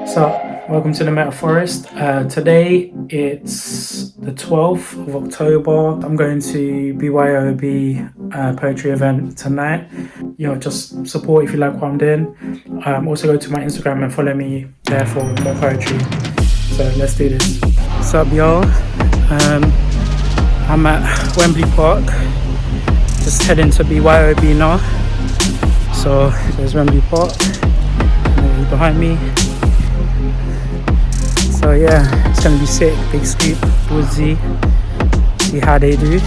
So, welcome to the Metaphorest. Today it's the 12th of October. I'm going to BYOB poetry event tonight. Just support if you like what I'm doing. Also go to my Instagram and follow me there for more poetry. So let's do this. What's up, y'all? I'm at Wembley Park. Just heading to BYOB now. So there's Wembley Park. And he's behind me. So yeah, it's gonna be sick. Big scoop, Woodzy. See how they do.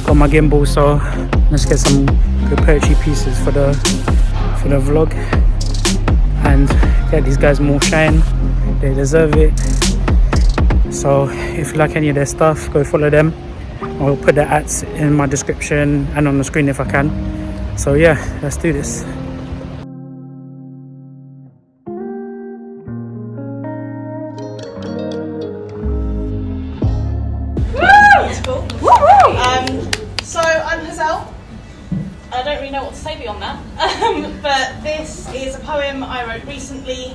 Got my gimbal, so let's get some good poetry pieces for the vlog and get these guys more shine. They deserve it. So if you like any of their stuff, go follow them. I'll put the ads in my description and on the screen if I can. So yeah, let's do this. So I'm Hazel. I don't really know what to say beyond that, but this is a poem I wrote recently,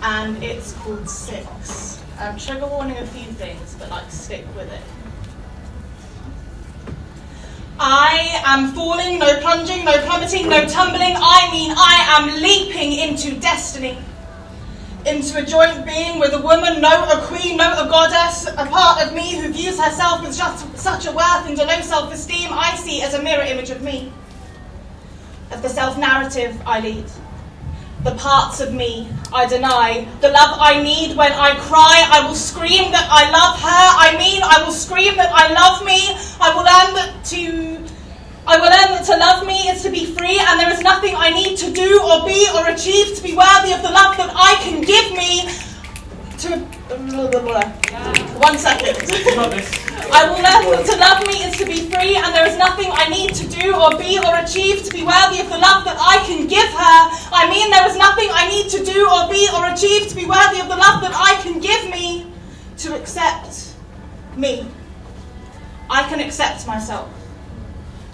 and it's called Six. Trigger warning a few things, but stick with it. I am falling, no plunging, no plummeting, no tumbling. I am leaping into destiny. Into a joint being with a woman, no a queen, no a goddess, a part of me who views herself with just such a worth and a low self-esteem I see as a mirror image of me, of the self-narrative I lead, the parts of me I deny, the love I need when I cry. I will scream that I love her, I will scream that I love me. I will learn that to love me is to be free, and there is nothing I need to do or be or achieve to be worthy of the love that I can give me. One second. I will learn that to love me is to be free, and there is nothing I need to do or be or achieve to be worthy of the love that I can give her. There is nothing I need to do or be or achieve to be worthy of the love that I can give me. To accept me. I can accept myself.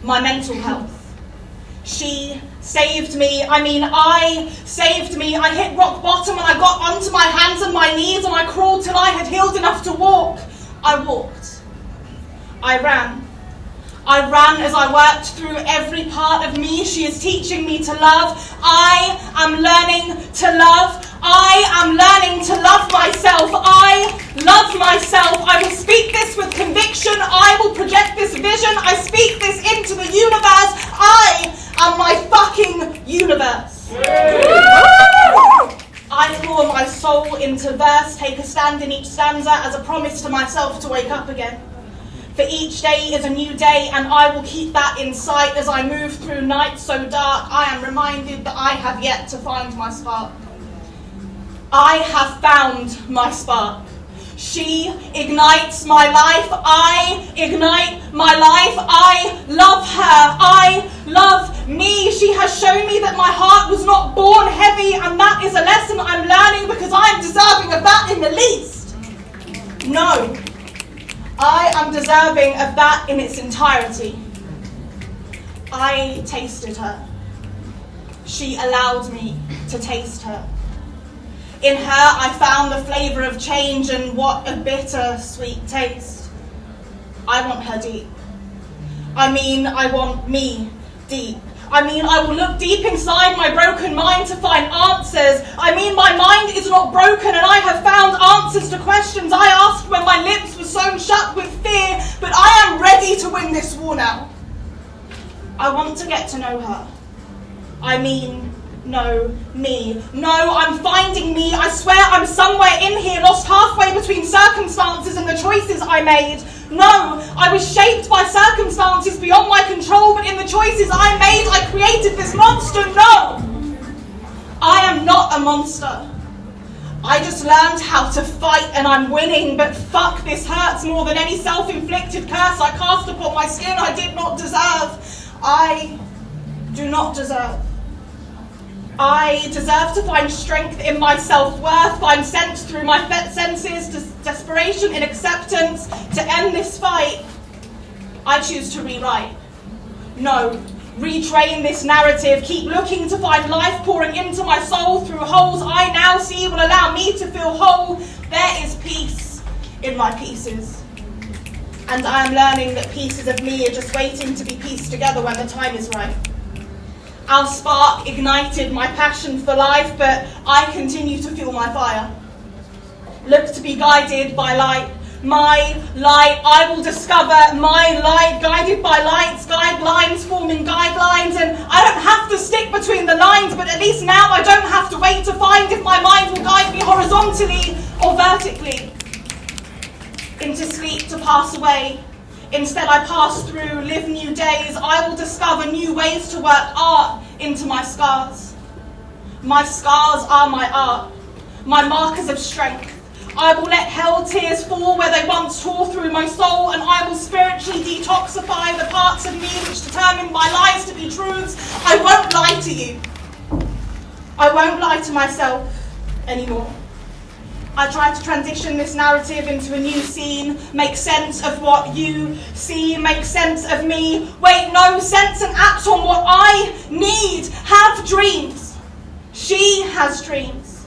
My mental health. She saved me. I saved me. I hit rock bottom and I got onto my hands and my knees and I crawled till I had healed enough to walk. I walked. I ran. I ran as I worked through every part of me she is teaching me to love. I am learning to love. I am learning to love myself. I love myself. I will speak this with conviction. I will project this vision. I speak this into the universe. I am my fucking universe. I pour my soul into verse, take a stand in each stanza as a promise to myself to wake up again. For each day is a new day, and I will keep that in sight as I move through nights so dark. I am reminded that I have yet to find my spark. I have found my spark. She ignites my life. I ignite my life. I love her. I love me. She has shown me that my heart was not born heavy, and that is a lesson I'm learning because I am deserving of that in the least. No, I am deserving of that in its entirety. I tasted her. She allowed me to taste her. In her, I found the flavour of change, and what a bitter, sweet taste. I want her deep. I want me deep. I will look deep inside my broken mind to find answers. My mind is not broken, and I have found answers to questions I asked when my lips were sewn shut with fear, but I am ready to win this war now. I want to get to know her. No, me. No, I'm finding me. I swear I'm somewhere in here, lost halfway between circumstances and the choices I made. No, I was shaped by circumstances beyond my control, but in the choices I made, I created this monster. No, I am not a monster. I just learned how to fight and I'm winning, but fuck, this hurts more than any self-inflicted curse I cast upon my skin I did not deserve. I do not deserve. I deserve to find strength in my self-worth, find sense through my senses, desperation in acceptance, to end this fight. I choose to rewrite. No, retrain this narrative, keep looking to find life pouring into my soul through holes I now see me to feel whole. There is peace in my pieces. And I am learning that pieces of me are just waiting to be pieced together when the time is right. Our spark ignited my passion for life, but I continue to fuel my fire. Look to be guided by light. My light, I will discover my light, guided by lights, guidelines, forming guidelines, and I don't have to stick between the lines, but at least now I don't have to wait to find if my mind will guide me horizontally or vertically. Into sleep to pass away. Instead I pass through, live new days. I will discover new ways to work art into my scars. My scars are my art, my markers of strength. I will let hell tears fall where they once tore through my soul, and I will spiritually detoxify the parts of me which determine my lies to be truths. I won't lie to you. I won't lie to myself anymore. I try to transition this narrative into a new scene, make sense of what you see, make sense of me. Wait, no, sense and act on what I need. Have dreams. She has dreams.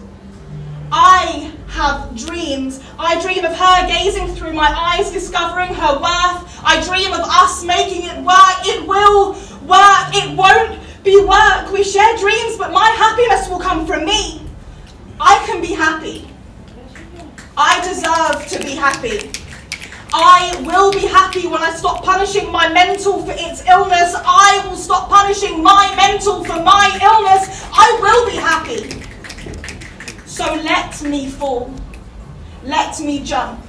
I have dreams. I dream of her gazing through my eyes, discovering her worth. I dream of us making it work. It will work. It won't be work. We share dreams, but my happiness will come from me. I can be happy. I deserve to be happy. I will be happy when I stop punishing my mental for its illness. I will stop punishing my mental for my illness. I will be happy. So let me fall. Let me jump.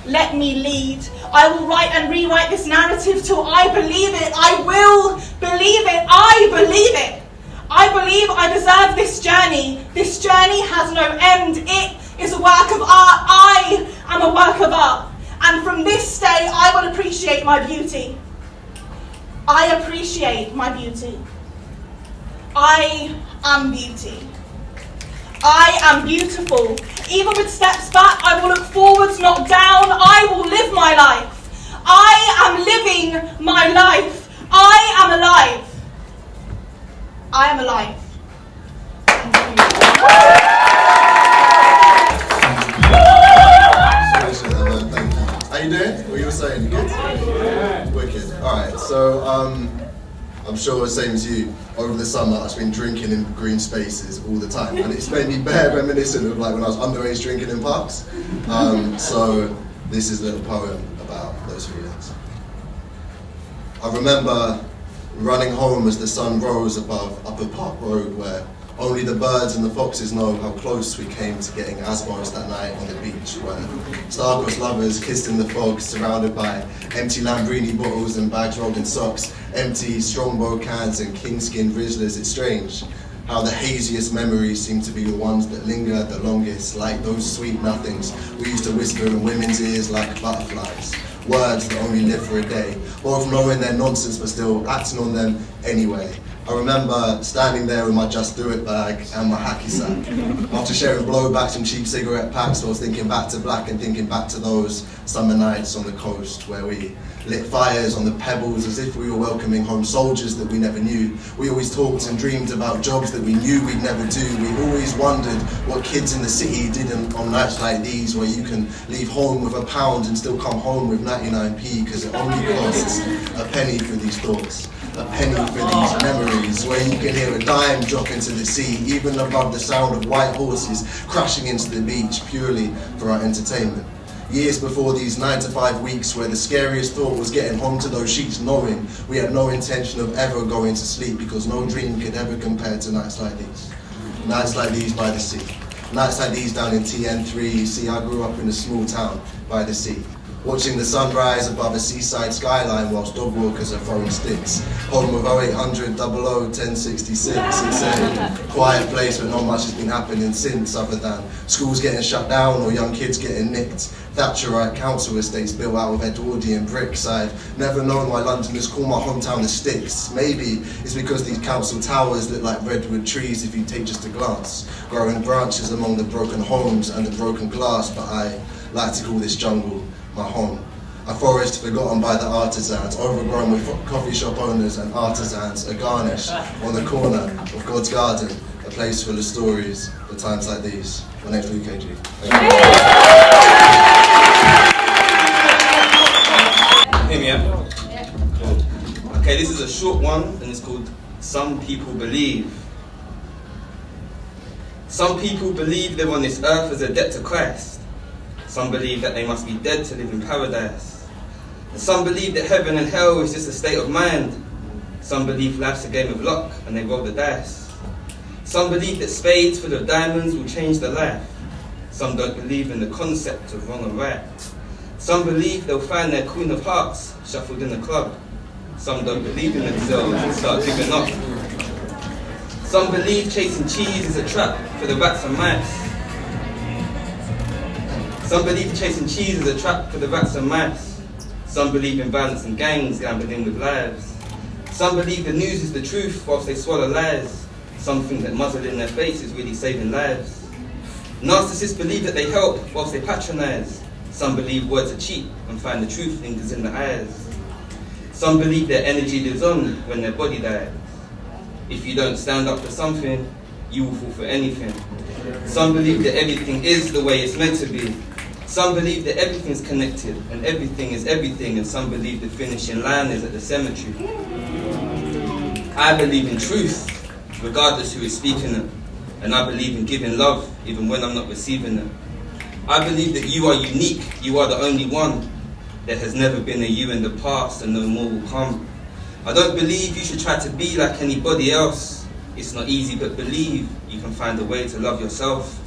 Let me lead. I will write and rewrite this narrative till I believe it. I will believe it. I believe it. I believe I deserve this journey. This journey has no end. It is a work of art. I am a work of art. And from this day, I will appreciate my beauty. I appreciate my beauty. I am beauty. I am beautiful. Even with steps back, I will look forwards, not down. I will live my life. I am living my life. I am alive. I am alive. How you doing? What you were saying? You good? Yeah. Wicked. Alright, so I'm sure same as you, over the summer I've been drinking in green spaces all the time, and it's made me bare reminiscent of like when I was underage drinking in parks. So this is a little poem about those feelings. I remember running home as the sun rose above Upper Park Road, where only the birds and the foxes know how close we came to getting asbos that night on the beach, where star-crossed lovers kissed in the fog, surrounded by empty Lambrini bottles and bags rolled in socks, empty Strongbow cans and king-skin Rizzlers. It's strange how the haziest memories seem to be the ones that linger the longest, like those sweet nothings we used to whisper in women's ears like butterflies. Words that only live for a day, both knowing they're nonsense but still acting on them anyway. I remember standing there with my Just Do It bag and my hacky sack. After sharing blowbacks and cheap cigarette packs, I was thinking back to black and thinking back to those summer nights on the coast where we lit fires on the pebbles as if we were welcoming home soldiers that we never knew. We always talked and dreamed about jobs that we knew we'd never do. We always wondered what kids in the city did on nights like these, where you can leave home with £1 and still come home with 99p because it only costs a penny for these thoughts. A penny for these memories, where you can hear a dime drop into the sea, even above the sound of white horses crashing into the beach, purely for our entertainment. Years before these 9 to 5 weeks, where the scariest thought was getting home to those sheets, knowing we had no intention of ever going to sleep, because no dream could ever compare to nights like these. Nights like these by the sea. Nights like these down in TN3. You see, I grew up in a small town by the sea, watching the sunrise above a seaside skyline whilst dog walkers are throwing sticks. Home of 0800 00 1066. It's a quiet place where not much has been happening since, other than schools getting shut down or young kids getting nicked. Thatcherite council estates built out of Edwardian bricks. I've never known why Londoners call my hometown the Sticks. Maybe it's because these council towers look like redwood trees if you take just a glance, growing branches among the broken homes and the broken glass. But I like to call this jungle my home. A forest forgotten by the artisans, overgrown with coffee shop owners and artisans, a garnish on the corner of God's garden, a place full of stories for times like these. My name's lukeeag. Hear me out? Yeah. Okay, this is a short one and it's called Some People Believe. Some people believe they're on this earth as a debt to Christ. Some believe that they must be dead to live in paradise. And some believe that heaven and hell is just a state of mind. Some believe life's a game of luck and they roll the dice. Some believe that spades full of diamonds will change their life. Some don't believe in the concept of wrong and right. Some believe they'll find their queen of hearts shuffled in the club. Some don't believe in themselves and start giving up. Some believe chasing cheese is a trap for the rats and mice. Some believe chasing cheese is a trap for the rats and mice. Some believe in violence and gangs gambling with lives. Some believe the news is the truth whilst they swallow lies. Some think that muzzle in their face is really saving lives. Narcissists believe that they help whilst they patronise. Some believe words are cheap and find the truth lingers in the eyes. Some believe their energy lives on when their body dies. If you don't stand up for something, you will fall for anything. Some believe that everything is the way it's meant to be. Some believe that everything's connected and everything is everything, and some believe the finishing line is at the cemetery. I believe in truth, regardless who is speaking it. And I believe in giving love, even when I'm not receiving it. I believe that you are unique, you are the only one. There has never been a you in the past and no more will come. I don't believe you should try to be like anybody else. It's not easy, but believe you can find a way to love yourself.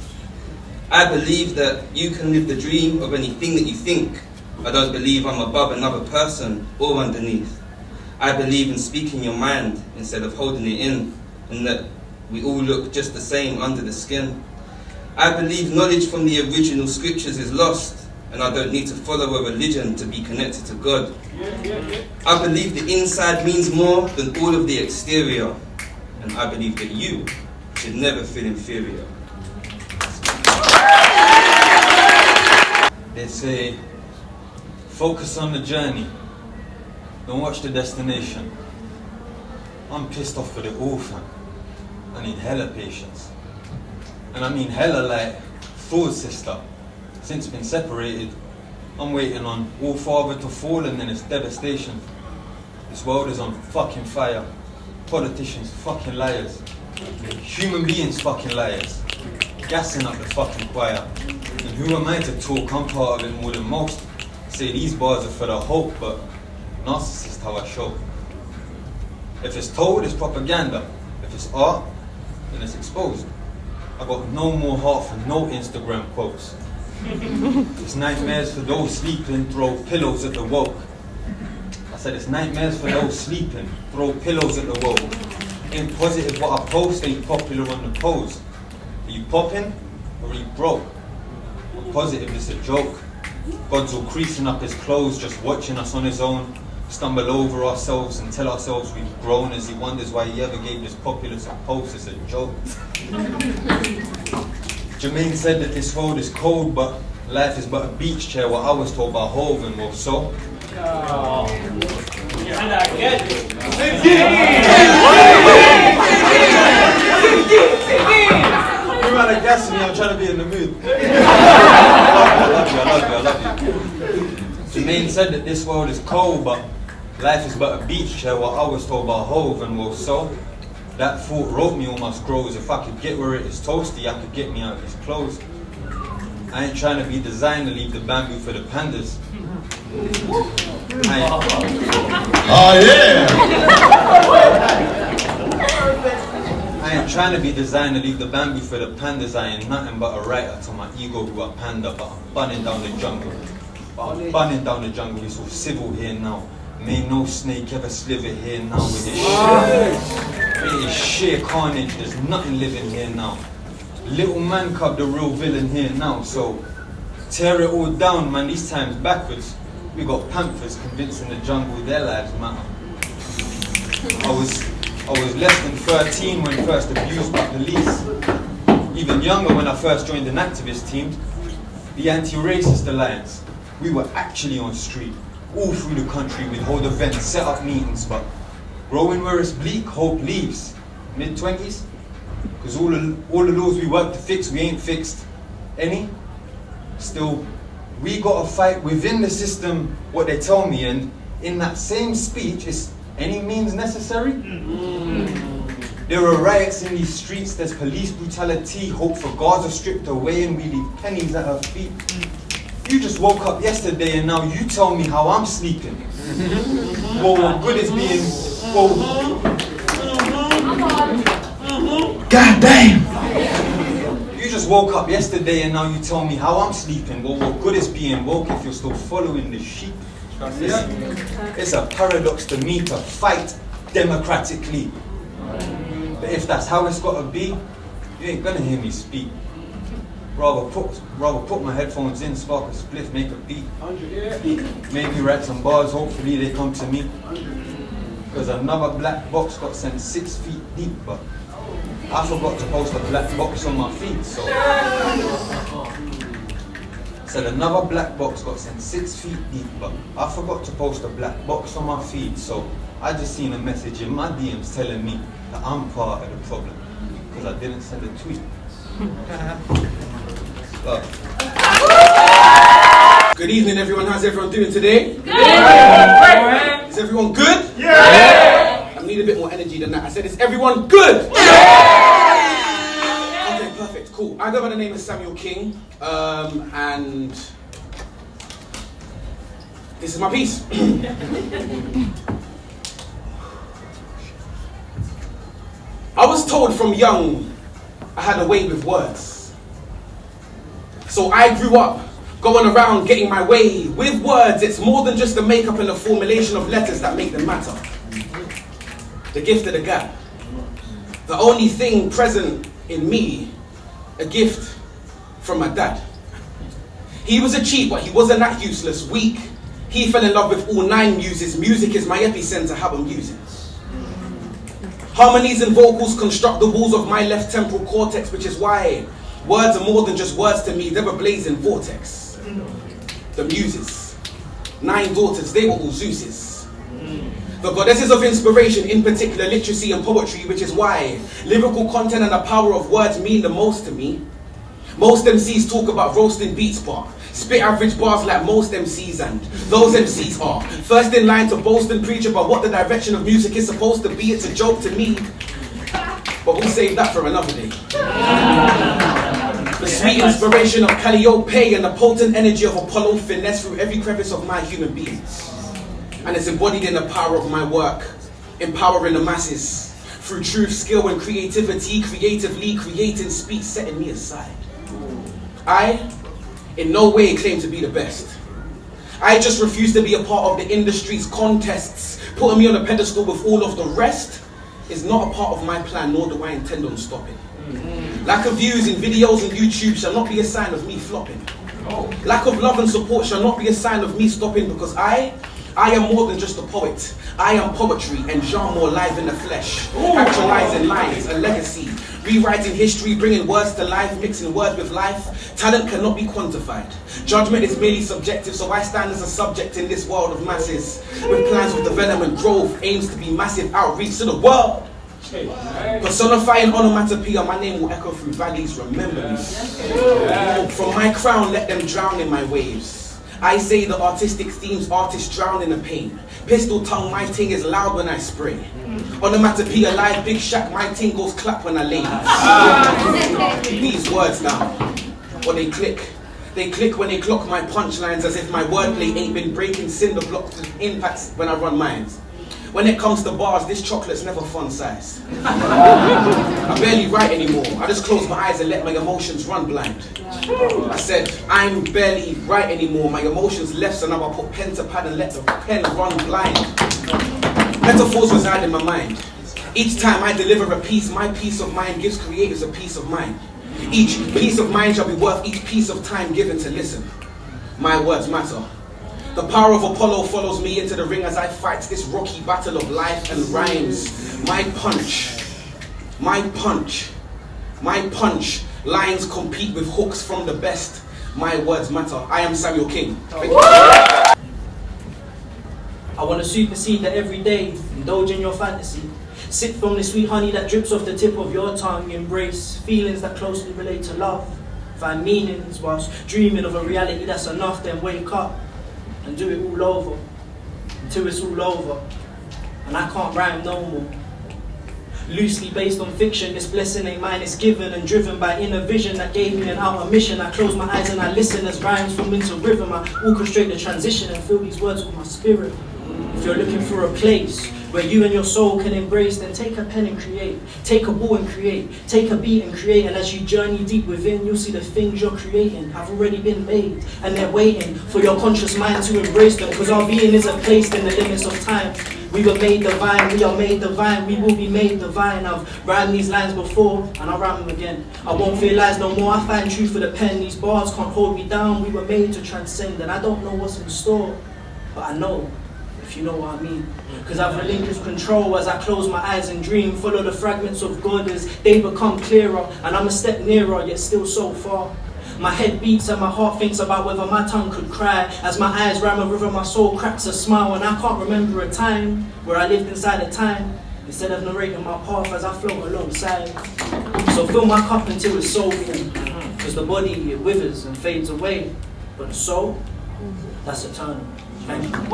I believe that you can live the dream of anything that you think. I don't believe I'm above another person or underneath. I believe in speaking your mind instead of holding it in, and that we all look just the same under the skin. I believe knowledge from the original scriptures is lost, and I don't need to follow a religion to be connected to God. I believe the inside means more than all of the exterior, and I believe that you should never feel inferior. They say, focus on the journey, don't watch the destination. I'm pissed off with it all, fam. I need hella patience. And I mean hella like, thought sister. Since been separated, I'm waiting on all father to fall and then it's devastation. This world is on fucking fire. Politicians fucking liars. Human beings fucking liars. Gassing up the fucking choir. And who am I to talk? I'm part of it more than most. Say these bars are for the hope, but narcissist how I show. If it's told, it's propaganda. If it's art, then it's exposed. I got no more heart for no Instagram quotes. It's nightmares for those sleeping, throw pillows at the woke. I said it's nightmares for those sleeping, throw pillows at the woke. Ain't positive what I post, ain't popular on the pose. Are you popping or are you broke? I'm positive it's a joke. God's all creasing up his clothes, just watching us on his own. Stumble over ourselves and tell ourselves we've grown, as he wonders why he ever gave this populace a post. It's a joke. Jermaine said that this world is cold, but life is but a beach chair. What I was told by Hove, and well, so. You ran a gas me, I'm trying to be in the mood. I love you. Jermaine said that this world is cold, but life is but a beach chair. What I was told by Hove, and well, so. That thought wrote me almost grows. If I could get where it is toasty, I could get me out of his clothes. I ain't trying to be designer, leave the bamboo for the pandas. I ain't trying to be designer, leave the bamboo for the pandas. I ain't nothing but a writer to my ego who a panda, but I'm bunning down the jungle. It's all civil here now. May no snake ever sliver here now. It is sheer carnage, there's nothing living here now. Little man cub the real villain here now, so tear it all down, man, these times backwards. We got panthers convincing the jungle their lives matter. I was less than 13 when first abused by police. Even younger when I first joined an activist team. The anti-racist alliance. We were actually on street. All through the country we'd hold events, set up meetings, but growing where it's bleak, hope leaves. Mid-20s, Because all the laws we work to fix, we ain't fixed any. Still, we gotta fight within the system what they tell me, and in that same speech, it's any means necessary. There are riots in these streets, there's police brutality, hope for guards are stripped away and we leave pennies at our feet. You just woke up yesterday and now you tell me how I'm sleeping. Well, what good is being... Well, God damn! You just woke up yesterday and now you tell me how I'm sleeping. Well, what good is being woke if you're still following the sheep? It's a paradox to me to fight democratically. But if that's how it's gotta be, you ain't gonna hear me speak. Rather put my headphones in, spark a spliff, make a beat. Maybe write some bars, hopefully they come to me. Because another black box got sent 6 feet deep, but I forgot to post a black box on my feed, so... Said another black box got sent 6 feet deep, but I forgot to post a black box on my feed, so I just seen a message in my DMs telling me that I'm part of the problem, because I didn't send a tweet. Good evening, everyone. How's everyone doing today? Good! Is everyone good? Yeah! I need a bit more energy than that. I said, is everyone good? Yeah! Okay, perfect, cool. I go by the name of Samuel King, and this is my piece. I was told from young I had a way with words. So I grew up going around getting my way with words. It's more than just the makeup and the formulation of letters that make them matter. The gift of the gap. The only thing present in me, a gift from my dad. He was a cheat, but he wasn't that useless, weak. He fell in love with all 9 muses. Music is my epicenter, how I'm using. Harmonies and vocals construct the walls of my left temporal cortex, which is why words are more than just words to me, they're a blazing vortex. The muses, 9 daughters, they were all Zeus's. The goddesses of inspiration, in particular literacy and poetry, which is why lyrical content and the power of words mean the most to me. Most MCs talk about roasting beats, but spit average bars like most MCs, and those MCs are first in line to boast and preach about what the direction of music is supposed to be. It's a joke to me, but we'll save that for another day. The sweet inspiration of Calliope and the potent energy of Apollo finesse through every crevice of my human being. And it's embodied in the power of my work, empowering the masses through truth, skill and creativity, creatively creating speech, setting me aside. I in no way claim to be the best. I just refuse to be a part of the industry's contests. Putting me on a pedestal with all of the rest is not a part of my plan, nor do I intend on stopping. Lack of views in videos and YouTube shall not be a sign of me flopping. Lack of love and support shall not be a sign of me stopping, because I am more than just a poet. I am poetry and genre live in the flesh. Actualizing lines, a legacy. Rewriting history, bringing words to life, mixing words with life. Talent cannot be quantified. Judgment is merely subjective, so I stand as a subject in this world of masses. With plans of development, growth, aims to be massive outreach to the world. Personifying onomatopoeia, my name will echo through valleys, remember me. From my crown, let them drown in my waves. I say the artistic themes, artists drown in the pain. Pistol tongue, my ting is loud when I spray. Onomatopoeia live, big shack, my ting goes clap when I lay. These words now, or they click. They click when they clock my punchlines, as if my wordplay ain't been breaking cinder blocks with impacts when I run mines. When it comes to bars, this chocolate's never fun size. I barely write anymore. I just close my eyes and let my emotions run blind. I said, I'm barely write anymore. My emotions left, so now I put pen to pad and let the pen run blind. Metaphors reside in my mind. Each time I deliver a piece, my peace of mind gives creators a peace of mind. Each piece of mind shall be worth each piece of time given to listen. My words matter. The power of Apollo follows me into the ring as I fight this rocky battle of life and rhymes. My punch, lines compete with hooks from the best. My words matter. I am Samuel King. I want to supersede the everyday, indulge in your fantasy. Sip from the sweet honey that drips off the tip of your tongue. Embrace feelings that closely relate to love. Find meanings whilst dreaming of a reality that's enough. Then wake up and do it all over until it's all over. And I can't rhyme no more. Loosely based on fiction, this blessing ain't mine, it's given and driven by inner vision that gave me an outer mission. I close my eyes and I listen as rhymes form into rhythm. I orchestrate the transition and feel these words with my spirit. If you're looking for a place where you and your soul can embrace, then take a pen and create. Take a ball and create. Take a beat and create. And as you journey deep within, you'll see the things you're creating have already been made. And they're waiting for your conscious mind to embrace them. Because our being isn't placed in the limits of time. We were made divine, we are made divine, we will be made divine. I've rhymed these lines before, and I'll rhyme them again. I won't fear lies no more, I find truth for the pen. These bars can't hold me down, we were made to transcend. And I don't know what's in store, but I know, if you know what I mean. Because I've relinquished control as I close my eyes and dream. Follow the fragments of God as they become clearer. And I'm a step nearer, yet still so far. My head beats and my heart thinks about whether my tongue could cry. As my eyes ram a river, my soul cracks a smile. And I can't remember a time where I lived inside a time, instead of narrating my path as I float alongside. So fill my cup until it's soulful, because the body, it withers and fades away. But the soul, that's eternal. Thank you.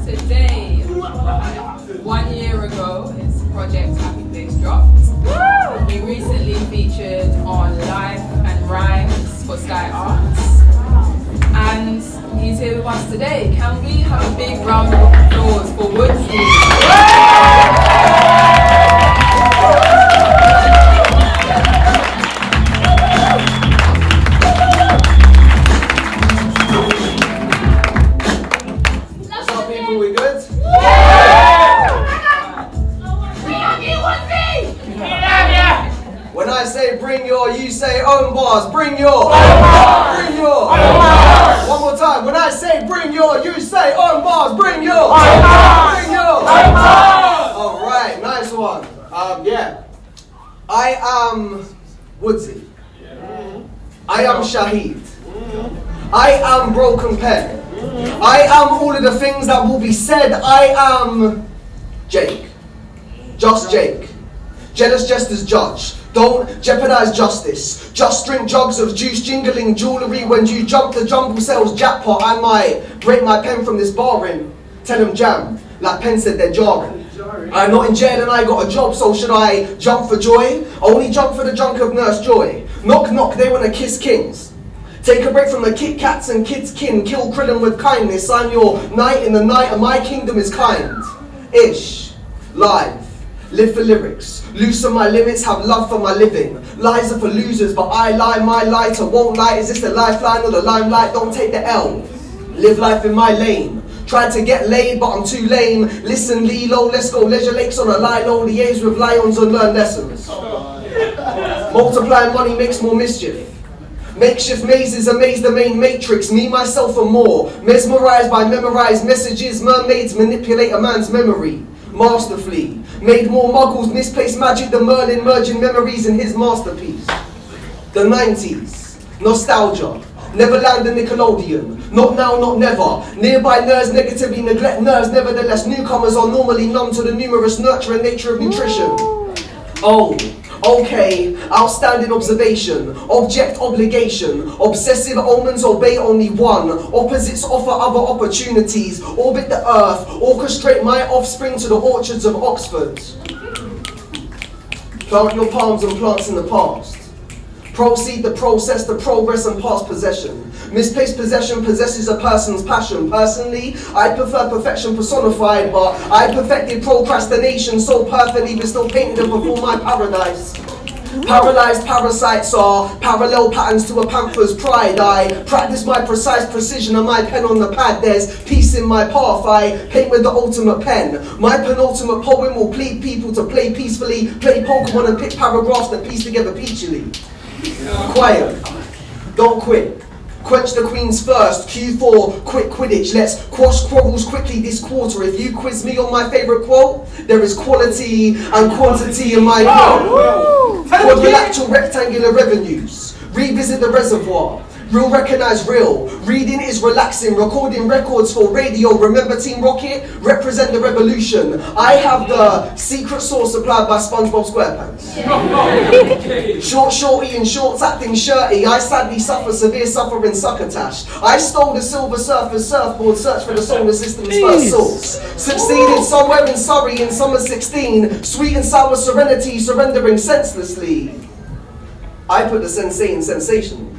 Today, 1 year ago, his project Happy Place dropped. He recently featured on Life and Rhymes for Sky Arts. And he's here with us today. Can we have a big round of applause for Woodzy? When I say bring your, you say own bars. Bring your. Bring your. One more time. When I say bring your, you say own bars. Bring your. Bring your. All right, nice one. Yeah. I am Woodzy. I am Shaheed. I am Broken Pen. I am all of the things that will be said. I am Jake. Just Jake. Jealous jesters judge. Don't jeopardize justice. Just drink jugs of juice, jingling jewellery. When you jump the jumble sales jackpot, I might break my pen from this bar rim. Tell them jam, like Penn said they're jarring. I'm not in jail and I got a job, so should I jump for joy? Only jump for the junk of Nurse Joy. Knock knock, they wanna kiss kings. Take a break from the Kit Kats and kids kin. Kill Krillin with kindness. I'm your knight in the night and my kingdom is kind. Ish. Live. Live for lyrics. Loosen my limits, have love for my living. Lies are for losers, but I lie, my lighter won't lie. Is this the lifeline or the limelight? Don't take the L. Live life in my lane. Tried to get laid, but I'm too lame. Listen, Lilo, let's go leisure lakes on a Lyon. Liaise with lions and learn lessons. Multiplying money makes more mischief. Makeshift mazes amaze the main matrix. Me, myself and more. Mesmerized by memorized messages. Mermaids manipulate a man's memory. Masterfully. Made more muggles misplaced magic than Merlin, merging memories in his masterpiece. The 90s. Nostalgia. Neverland and Nickelodeon. Not now, not never. Nearby nerds negatively neglect nerves. Nevertheless, newcomers are normally numb to the numerous nurture and nature of nutrition. Oh. Okay, outstanding observation, object obligation, obsessive omens obey only one, opposites offer other opportunities, orbit the earth, orchestrate my offspring to the orchards of Oxford. Plant your palms and plants in the past. Proceed the process, the progress and past possession. Misplaced possession possesses a person's passion. Personally, I prefer perfection personified, but I perfected procrastination so perfectly but still painted it before my paradise. Paralyzed parasites are parallel patterns to a panther's pride. I practice my precise precision and my pen on the pad. There's peace in my path. I paint with the ultimate pen. My penultimate poem will plead people to play peacefully, play Pokemon and pick paragraphs that piece together peachily. Quiet. Don't quit. Quench the Queen's thirst. Q4, quick Quidditch. Let's quash quarrels quickly this quarter. If you quiz me on my favourite quote, there is quality and quantity in my quote. Quadrilateral rectangular revenues. Revisit the reservoir. Real recognise real. Reading is relaxing. Recording records for radio. Remember Team Rocket? Represent the revolution. I have the secret sauce supplied by SpongeBob SquarePants. Short shorty in shorts acting shirty. I sadly suffer severe suffering succotash. I stole the Silver Surfer's surfboard. Search for the solar system's first source. Succeeded somewhere in Surrey in summer 16. Sweet and sour serenity surrendering senselessly. I put the sensei in sensation.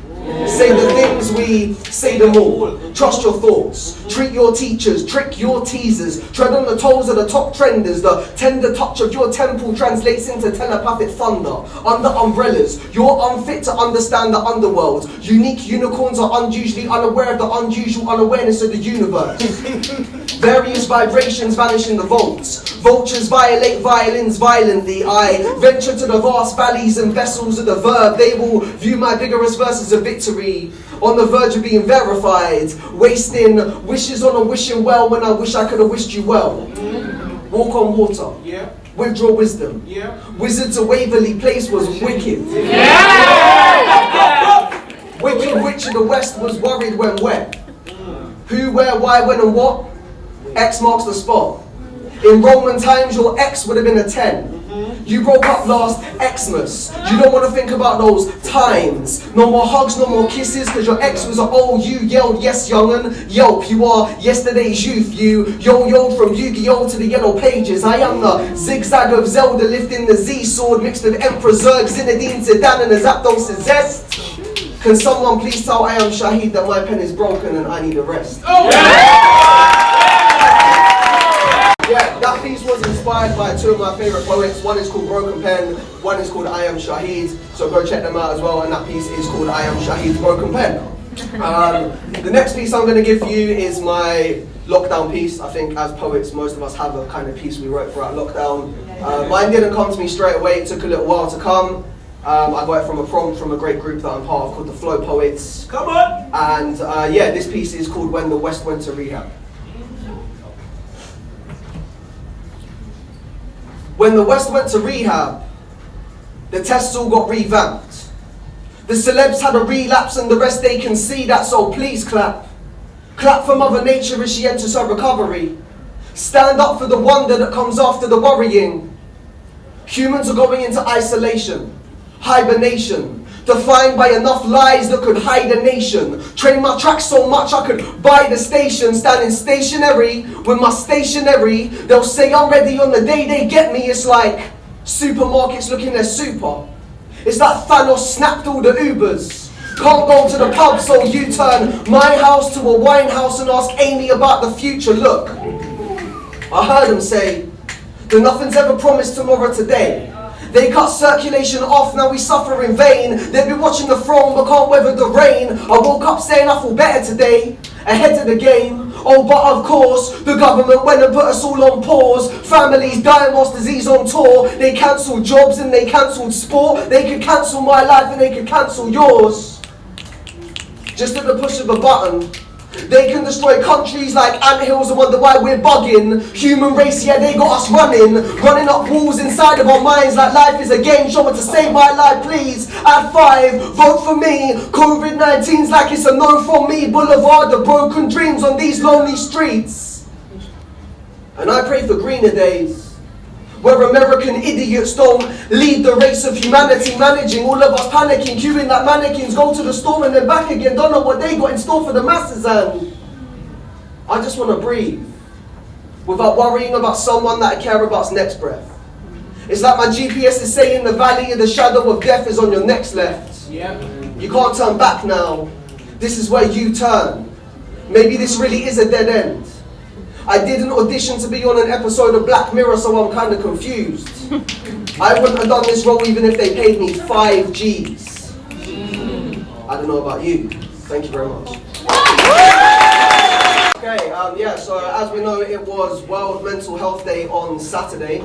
Say the things we say them all. Trust your thoughts. Treat your teachers. Trick your teasers. Tread on the toes of the top trenders. The tender touch of your temple translates into telepathic thunder. Under umbrellas, you're unfit to understand the underworld. Unique unicorns are unusually unaware of the unusual unawareness of the universe. Various vibrations vanish in the vaults. Vultures violate violins violently. I venture to the vast valleys and vessels of the verb. They will view my vigorous verses of victory, on the verge of being verified. Wasting wishes on a wishing well when I wish I could have wished you well. Walk on water. Yeah. Withdraw wisdom. Yeah. Wizard to Waverley Place was wicked. Wicked witch of the West was worried when wet. Who, where, why, when and what? X marks the spot. In Roman times, your X would have been a 10. You broke up last Xmas. You don't want to think about those times. No more hugs, no more kisses, because your ex was an old you. Yelled, yes, young'un. Yelp, you are yesterday's youth. You yo-yoed from Yu-Gi-Oh! To the yellow pages. I am the zigzag of Zelda lifting the Z-sword mixed with Emperor Zerg, Zinedine Zidane, and a Zapdos zest. Can someone please tell I am Shaheed that my pen is broken and I need a rest? Oh. Yeah, that piece was inspired by two of my favourite poets. One is called Broken Pen, one is called I Am Shaheed. So go check them out as well, and that piece is called I Am Shaheed's Broken Pen. The next piece I'm going to give you is my lockdown piece. I think as poets, most of us have a kind of piece we wrote throughout lockdown. Mine didn't come to me straight away, it took a little while to come. I got it from a prompt from a great group that I'm part of called the Flow Poets. Come on! And yeah, this piece is called When the West Went to Rehab. When the West went to rehab, the tests all got revamped. The celebs had a relapse and the rest they can see that, so please clap. Clap for Mother Nature as she enters her recovery. Stand up for the wonder that comes after the worrying. Humans are going into isolation, hibernation, defined by enough lies that could hide a nation. Train my tracks so much I could buy the station. Standing stationary with my stationery. They'll say I'm ready on the day they get me. It's like supermarkets looking their super. It's like Thanos snapped all the Ubers. Can't go to the pub, so you turn my house to a wine house and ask Amy about the future. Look, I heard them say that nothing's ever promised tomorrow today. They cut circulation off, now we suffer in vain. They've been watching the throne but can't weather the rain. I woke up saying I feel better today, ahead of the game. Oh, but of course, the government went and put us all on pause. Families dying whilst disease on tour. They cancelled jobs and they cancelled sport. They could cancel my life and they could cancel yours. Just at the push of a button. They can destroy countries like anthills and wonder why we're bugging. Human race, yeah, they got us running up walls inside of our minds like life is a game. Show it to save my life, please. At 5, vote for me. COVID-19's like it's a no from me. Boulevard of broken dreams on these lonely streets. And I pray for greener days, where American idiots don't lead the race of humanity, managing all of us panicking, queuing like mannequins, go to the store and then back again, don't know what they got in store for the masses. And I just want to breathe without worrying about someone that I care about's next breath. It's like my GPS is saying the valley of the shadow of death is on your next left. Yeah. You can't turn back now. This is where you turn. Maybe this really is a dead end. I did an audition to be on an episode of Black Mirror, so I'm kind of confused. I wouldn't have done this role even if they paid me 5 G's. I don't know about you. Thank you very much. Okay, yeah, so as we know, it was World Mental Health Day on Saturday.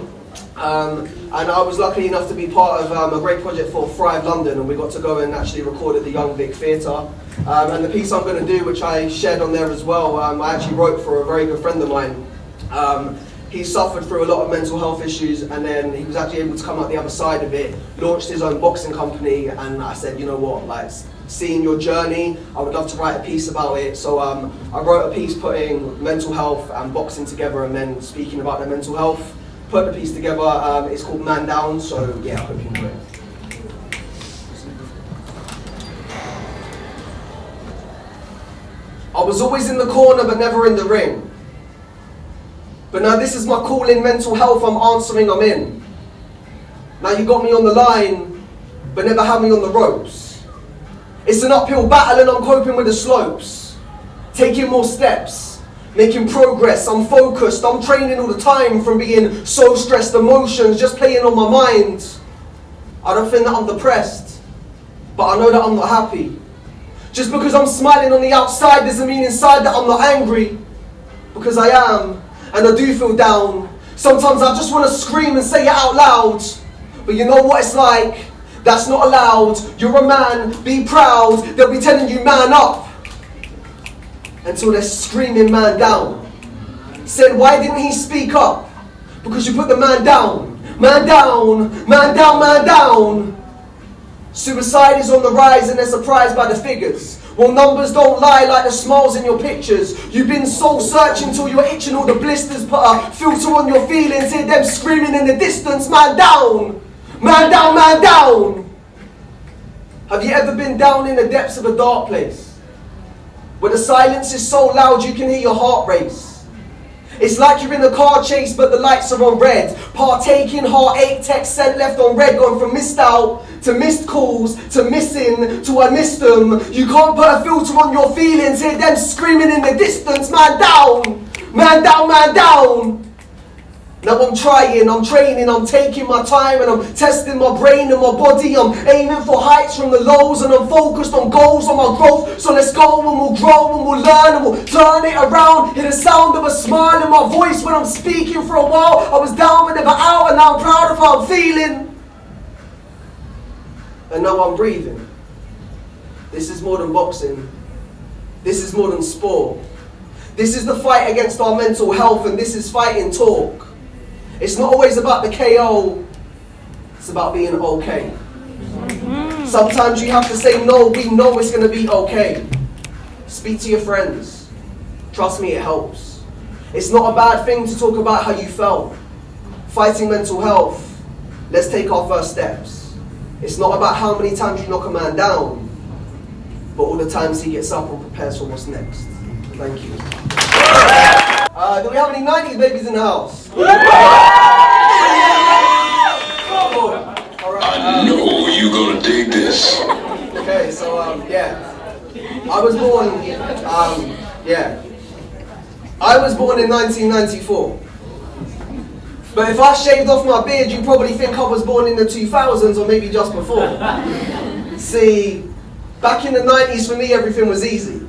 And I was lucky enough to be part of a great project for Thrive London, and we got to go and actually record at the Young Vic Theatre. And the piece I'm going to do, which I shared on there as well, I actually wrote for a very good friend of mine. He suffered through a lot of mental health issues, and then he was actually able to come out the other side of it, launched his own boxing company, and I said, you know what, like, seeing your journey, I would love to write a piece about it. So I wrote a piece putting mental health and boxing together, and then speaking about the mental health. Put the piece together, it's called Man Down, so yeah, I hope you enjoy it. I was always in the corner but never in the ring. But now this is my call in mental health, I'm answering, I'm in. Now you got me on the line, but never had me on the ropes. It's an uphill battle and I'm coping with the slopes. Taking more steps, making progress, I'm focused, I'm training all the time from being so stressed, emotions just playing on my mind. I don't think that I'm depressed, but I know that I'm not happy. Just because I'm smiling on the outside doesn't mean inside that I'm not angry. Because I am, and I do feel down. Sometimes I just want to scream and say it out loud. But you know what it's like? That's not allowed. You're a man, be proud. They'll be telling you man up. Until they're screaming man down. Said, why didn't he speak up? Because you put the man down. Man down, man down, man down. Suicide is on the rise and they're surprised by the figures. Well, numbers don't lie like the smiles in your pictures. You've been soul searching till you're itching all the blisters. Put a filter on your feelings, hear them screaming in the distance. Man down, man down, man down. Have you ever been down in the depths of a dark place? Where the silence is so loud you can hear your heart race. It's like you're in a car chase but the lights are on red. Partaking, heartache, text sent left on red. Gone from missed out to missed calls to missing to I missed them. You can't put a filter on your feelings. Hear them screaming in the distance. Man down, man down, man down. Now I'm trying, I'm training, I'm taking my time and I'm testing my brain and my body. I'm aiming for heights from the lows and I'm focused on goals, on my growth. So let's go and we'll grow and we'll learn and we'll turn it around. Hear the sound of a smile in my voice when I'm speaking. For a while I was down but never out, and now I'm proud of how I'm feeling. And now I'm breathing. This is more than boxing. This is more than sport. This is the fight against our mental health, and this is fighting talk. It's not always about the KO, it's about being okay. Sometimes you have to say no, we know it's going to be okay. Speak to your friends. Trust me, it helps. It's not a bad thing to talk about how you felt. Fighting mental health, let's take our first steps. It's not about how many times you knock a man down, but all the times he gets up and prepares for what's next. Thank you. Do we have any 90s babies in the house? I know you're gonna dig this. Okay, so yeah. I was born in 1994. But if I shaved off my beard, you probably think I was born in the 2000s or maybe just before. See, back in the 90s for me everything was easy.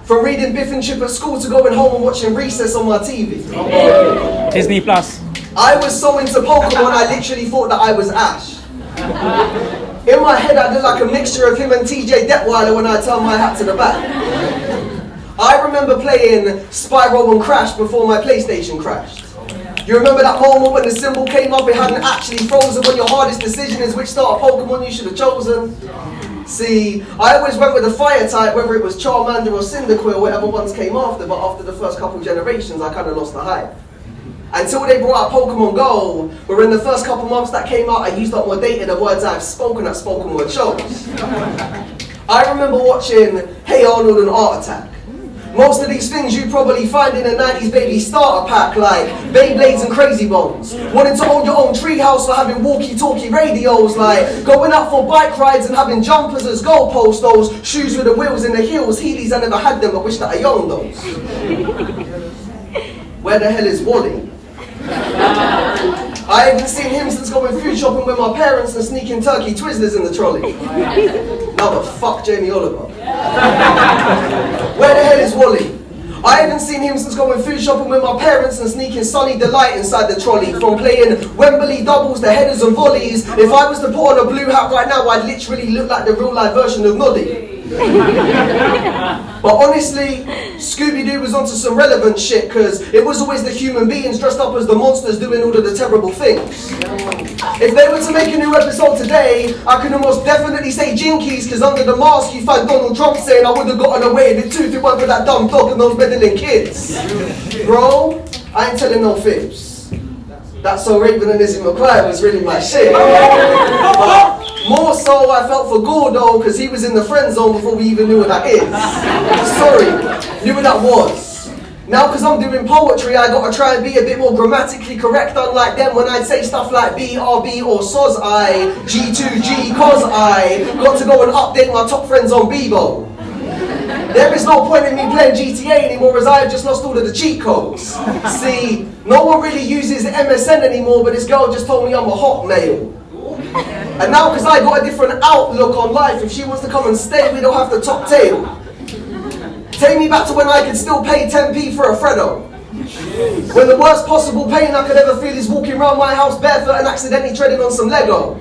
From reading Biff and Chip at school to going home and watching Recess on my TV. Disney Plus. I was so into Pokemon I literally thought that I was Ash. In my head I did like a mixture of him and TJ Detweiler when I turned my hat to the back. I remember playing Spyro and Crash before my PlayStation crashed. You remember that moment when the symbol came up, it hadn't actually frozen, when your hardest decision is which starter Pokemon you should have chosen? See, I always went with the fire type, whether it was Charmander or Cyndaquil, whatever ones came after, but after the first couple generations I kind of lost the hype. Until they brought out Pokemon Go, where in the first couple months that came out I used up more data than words I've spoken at spoken word shows. I remember watching Hey Arnold and Art Attack. Most of these things you probably find in a 90s baby starter pack, like Beyblades and Crazy Bones. Wanting to own your own treehouse or having walkie-talkie radios, like going out for bike rides and having jumpers as goalposts, those shoes with the wheels and the heels. Heelys, I never had them, but wish that I owned those. Where the hell is Wally? I haven't seen him since going food shopping with my parents and sneaking turkey Twizzlers in the trolley. Now the fuck Jamie Oliver. Where the hell is Wally? I haven't seen him since going food shopping with my parents and sneaking Sunny Delight inside the trolley. From playing Wembley doubles to headers and volleys. If I was to put on a blue hat right now, I'd literally look like the real life version of Noddy. But honestly, Scooby-Doo was onto some relevant shit, because it was always the human beings dressed up as the monsters doing all of the terrible things. If they were to make a new episode today, I can almost definitely say Jinkies, because under the mask you find Donald Trump saying I would have gotten away with it too if it weren't for that dumb dog and those meddling kids. Bro, I ain't telling no fibs. That's so Raven and Lizzie McClure was really my shit. But more so I felt for Gordo, because he was in the friend zone before we even knew what that is. Sorry, knew what that was. Now because I'm doing poetry, I gotta try and be a bit more grammatically correct, unlike them when I'd say stuff like BRB or soz I, G2G cause I got to go and update my top friends on Bebo. There is no point in me playing GTA anymore, as I have just lost all of the cheat codes. See, no one really uses MSN anymore, but this girl just told me I'm a hotmail. And now because I got a different outlook on life, if she wants to come and stay, we don't have to top tail. Take me back to when I could still pay 10p for a Freddo. When the worst possible pain I could ever feel is walking around my house barefoot and accidentally treading on some Lego.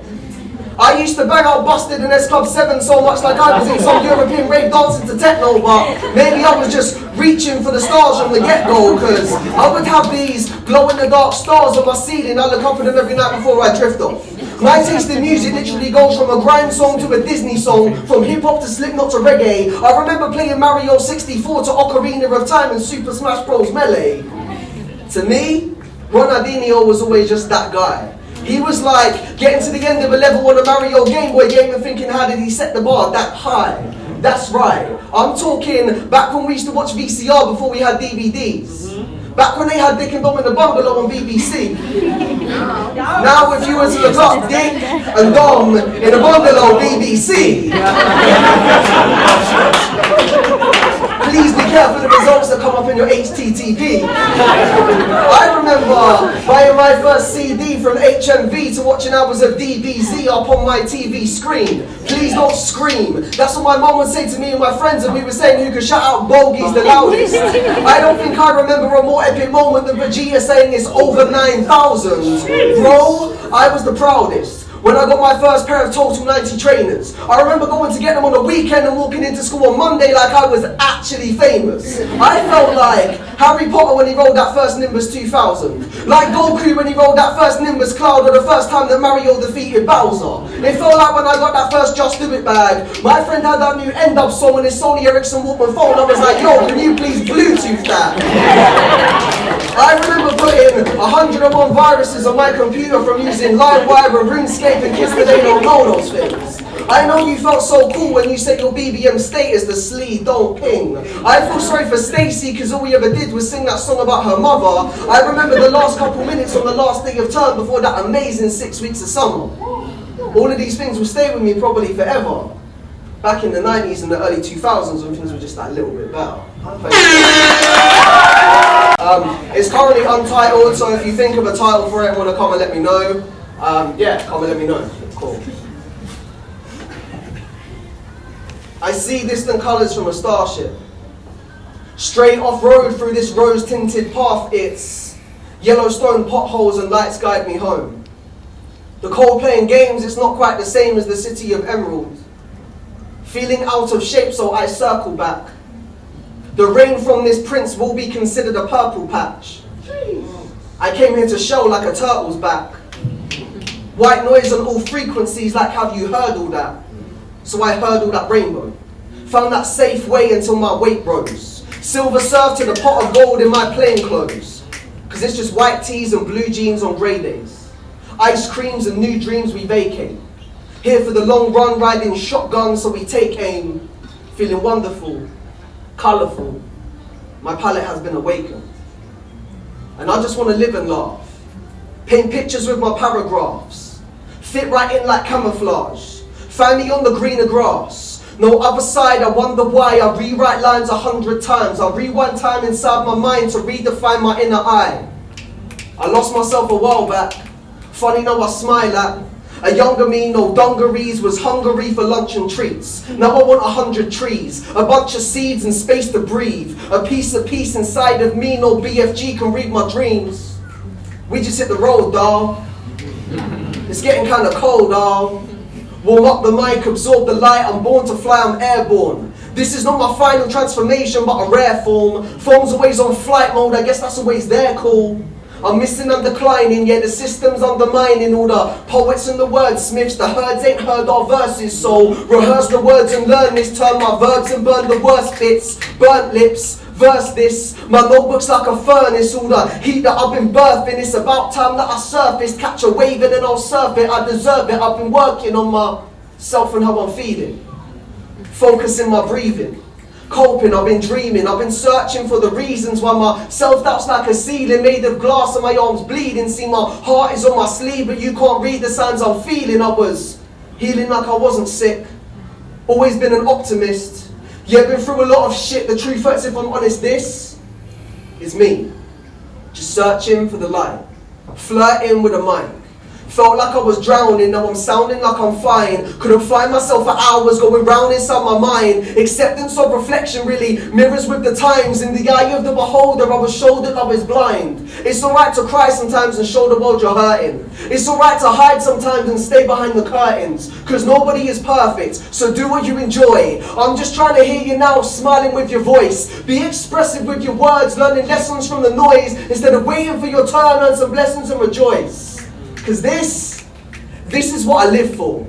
I used to bang out Busted and S Club 7 so much like I was in some European rave dancing to techno, but maybe I was just reaching for the stars from the get-go, because I would have these glow-in-the-dark stars on my ceiling. I look up at them every night before I drift off. My taste in music literally goes from a grime song to a Disney song, from hip-hop to Slipknot to reggae. I remember playing Mario 64 to Ocarina of Time and Super Smash Bros. Melee. To me, Ronaldinho was always just that guy. He was like getting to the end of a level on a Mario Game Boy game and thinking, how did he set the bar that high? That's right. I'm talking back when we used to watch VCR before we had DVDs. Back when they had Dick and Dom in the Bungalow on BBC. Now if you were to look up Dick and Dom in a Bungalow BBC, please be careful of the results that come up in your HTTP. I remember buying my first CD from HMV to watching hours of DBZ up on my TV screen. Please don't scream. That's what my mom would say to me and my friends, and we were saying who could shout out bogeys the loudest. I don't think I remember a more epic moment than Vegeta saying it's over 9,000. Bro, I was the proudest when I got my first pair of Total 90 trainers. I remember going to get them on the weekend and walking into school on Monday like I was actually famous. I felt like Harry Potter when he rolled that first Nimbus 2000. Like Goku when he rolled that first Nimbus Cloud, or the first time that Mario defeated Bowser. It felt like when I got that first Just Do It bag. My friend had that new End Up song on his Sony Ericsson Walkman phone. I was like, yo, can you please Bluetooth that? I remember putting 101 viruses on my computer from using LimeWire and RuneScape and Kiss that they don't know those things. I know you felt so cool when you set your BBM status to Slee Don't Ping. I feel sorry for Stacey because all we ever did was sing that song about her mother. I remember the last couple minutes on the last day of term before that amazing 6 weeks of summer. All of these things will stay with me probably forever. Back in the 90s and the early 2000s when things were just that little bit better. It's currently untitled, so if you think of a title for it and want to come and let me know, yeah, come and let me know. Cool. I see distant colours from a starship. Straight off-road through this rose-tinted path, it's Yellowstone potholes and lights guide me home. The cold playing games, it's not quite the same as the city of Emerald. Feeling out of shape, so I circle back. The rain from this prince will be considered a purple patch. I came here to show like a turtle's back. White noise on all frequencies, like have you heard all that? So I heard all that rainbow. Found that safe way until my weight rose. Silver served to the pot of gold in my plain clothes. Cause it's just white tees and blue jeans on grey days. Ice creams and new dreams we vacate. Here for the long run, riding shotgun so we take aim. Feeling wonderful, colourful. My palette has been awakened. And I just want to live and laugh. Paint pictures with my paragraphs. Fit right in like camouflage. Find me on the greener grass. No other side, I wonder why. I rewrite lines 100 times. I rewind time inside my mind to redefine my inner eye. I lost myself a while back. Funny now I smile at. A younger me, no dungarees, was hungry for lunch and treats. Now I want 100 trees, a bunch of seeds and space to breathe. A piece of peace inside of me, no BFG can read my dreams. We just hit the road, dawg. It's getting kinda cold, dawg. Warm up the mic, absorb the light, I'm born to fly, I'm airborne. This is not my final transformation, but a rare form. Phone's always on flight mode, I guess that's always their call. I'm missing and declining, yeah, the system's undermining all the poets and the wordsmiths. The herds ain't heard our verses, so rehearse the words and learn this. Turn my verbs and burn the worst bits. Burnt lips, verse this. My notebook's like a furnace, all the heat that I've been birthing. It's about time that I surface, catch a wave and then I'll surf it. I deserve it, I've been working on myself and how I'm feeling. Focusing my breathing. Coping, I've been dreaming, I've been searching for the reasons why my self-doubt's like a ceiling made of glass and my arms bleeding. See, my heart is on my sleeve, but you can't read the signs I'm feeling. I was healing like I wasn't sick. Always been an optimist. Yeah, been through a lot of shit. The truth hurts if I'm honest, this is me. Just searching for the light. Flirting with a mic. Felt like I was drowning, now I'm sounding like I'm fine. Couldn't find myself for hours, going round inside my mind. Acceptance of reflection really mirrors with the times. In the eye of the beholder, I was showed that I was blind. It's alright to cry sometimes and show the world you're hurting. It's alright to hide sometimes and stay behind the curtains. Cause nobody is perfect, so do what you enjoy. I'm just trying to hear you now, smiling with your voice. Be expressive with your words, learning lessons from the noise. Instead of waiting for your turn, earn some blessings and rejoice. Because this is what I live for.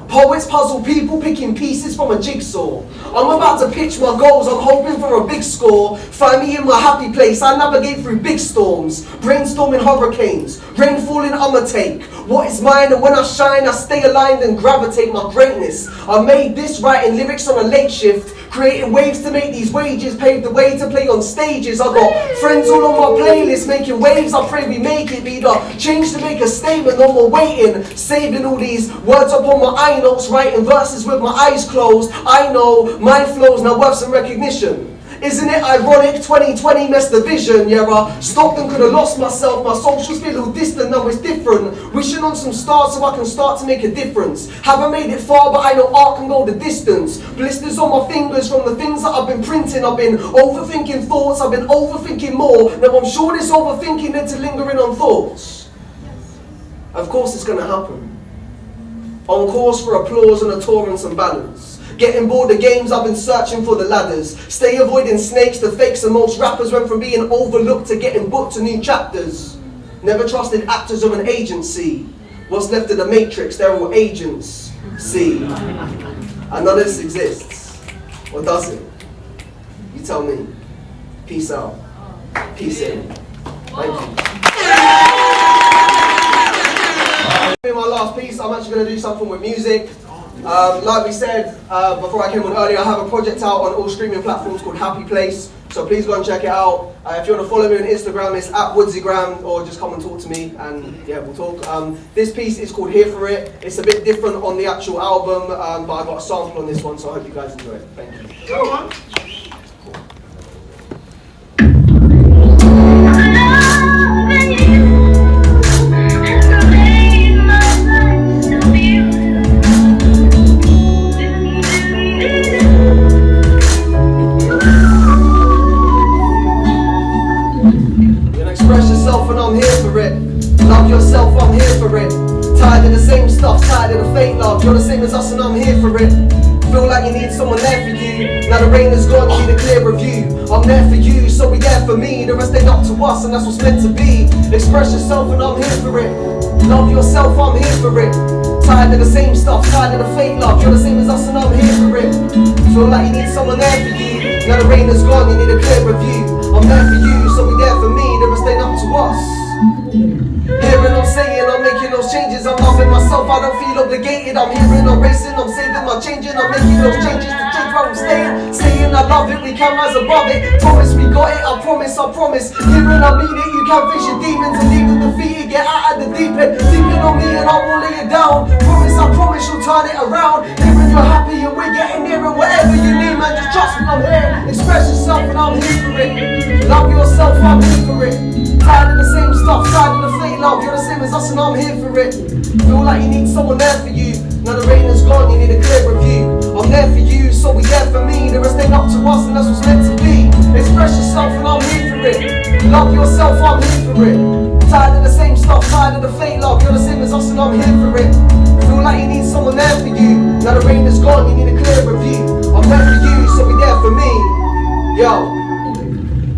Poets puzzle people, picking pieces from a jigsaw. I'm about to pitch my goals, I'm hoping for a big score. Find me in my happy place, I navigate through big storms. Brainstorming hurricanes, rain falling I'ma take. What is mine, and when I shine I stay aligned and gravitate my greatness. I made this writing lyrics on a late shift. Creating waves to make these wages, pave the way to play on stages. I got friends all on my playlist making waves, I pray we make it. Be the change to make a statement, no more waiting. Saving all these words up on my iNotes, writing verses with my eyes closed. I know my flow's now worth some recognition. Isn't it ironic, 2020 messed the vision? Yeah, I stopped and could have lost myself. My socials feel all distant, now it's different. Wishing on some stars so I can start to make a difference. Haven't made it far, but I know art can go the distance. Blisters on my fingers from the things that I've been printing. I've been overthinking thoughts, I've been overthinking more. Now I'm sure this overthinking led to lingering on thoughts. Of course it's gonna happen. On course for applause and a tour and some balance. Getting bored of games, I've been searching for the ladders. Stay avoiding snakes, the fakes, and most rappers went from being overlooked to getting booked to new chapters. Never trusted actors of an agency. What's left of the matrix, they're all agents. See, and none of this exists. Or does it? You tell me. Peace out. Peace in. Thank you. In my last piece, I'm actually going to do something with music. Like we said before I came on earlier, I have a project out on all streaming platforms called Happy Place, so please go and check it out. If you want to follow me on Instagram, it's @WoodzyGram, or just come and talk to me and yeah, we'll talk. This piece is called Here For It. It's a bit different on the actual album, but I got a sample on this one, so I hope you guys enjoy it. Thank you. Go on. Express yourself and I'm here for it. Love yourself, I'm here for it. Tired of the same stuff, tired of the fake love. You're the same as us and I'm here for it. Feel like you need someone there for you. Now the rain is gone, you need a clear review. I'm there for you, so be there for me. The rest ain't up to us and that's what's meant to be. Express yourself and I'm here for it. Love yourself, I'm here for it. Tired of the same stuff, tired of the fake love. You're the same as us and I'm here for it. Feel like you need someone there for you. Now the rain is gone, you need a clear review. I'm there for you, so be there for me. The rest ain't up to us. Hearing I'm saying, I'm making those changes. I'm loving myself, I don't feel obligated. I'm hearing, I'm racing, I'm saving, I'm changing. I'm making those changes to change where I'm staying. Saying I love it, we can rise above it. Promise we got it, I promise, I promise. Hearing I mean it, you can face your demons and leave them defeated. Get out of the deep end, thinking on me and I won't lay it down. Promise, I promise you'll turn it around. Hearing you're happy and we're getting nearer. Whatever you need, man, just trust me, I'm here. Express yourself and I'm here for it. Love yourself, I'm here for it. Tired of the same stuff, tired of the fake love, you're the same as us and I'm here for it. Feel like you need someone there for you. Now the rain is gone, you need a clear review. I'm there for you, so we there for me. The rest ain't up to us and that's what's meant to be. Express yourself and I'm here for it. Love yourself, I'm here for it. Tired of the same stuff, tired of the fake love. You're the same as us and I'm here for it. Feel like you need someone there for you. Now the rain is gone, you need a clear review. I'm there for you, so be there for me. Yo,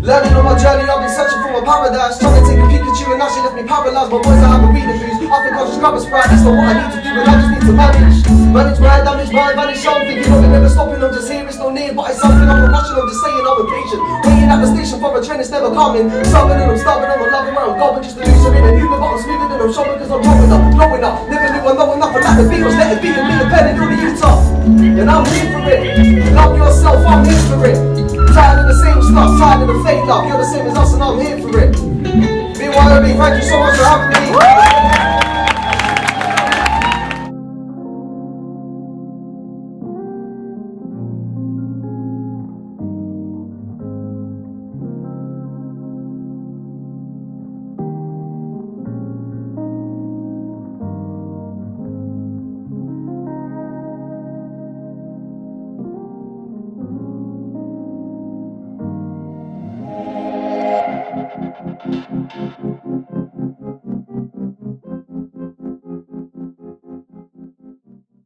learning on my journey, I've been searching for my paradise. Trying to take a Pikachu and now she left me paralyzed. My boys are having reading booze. I think I'll just grab a Sprite. That's not what I need to do, but I just need to manage. Manage my damage, my vanish. I'm thinking of it, never stopping. I'm just here, it's no near, but it's something I'm not rushing. I'm just saying I'm impatient. Waiting at the station for a train, it's never coming. Starving and I'm starving, I'm loving where I'm going. Just to lose some in an Uber, but I'm smoother than I'm showing because I'm growing up, blowing up. Never knew I know enough, and like the Beatles, let it be and me a pen and all the Utah. And I'm here for it. Love yourself, I'm here for it. Tired of the same stuff, tired of the fake love. You're the same as us and I'm here for it. BYOB, thank you so much for having me.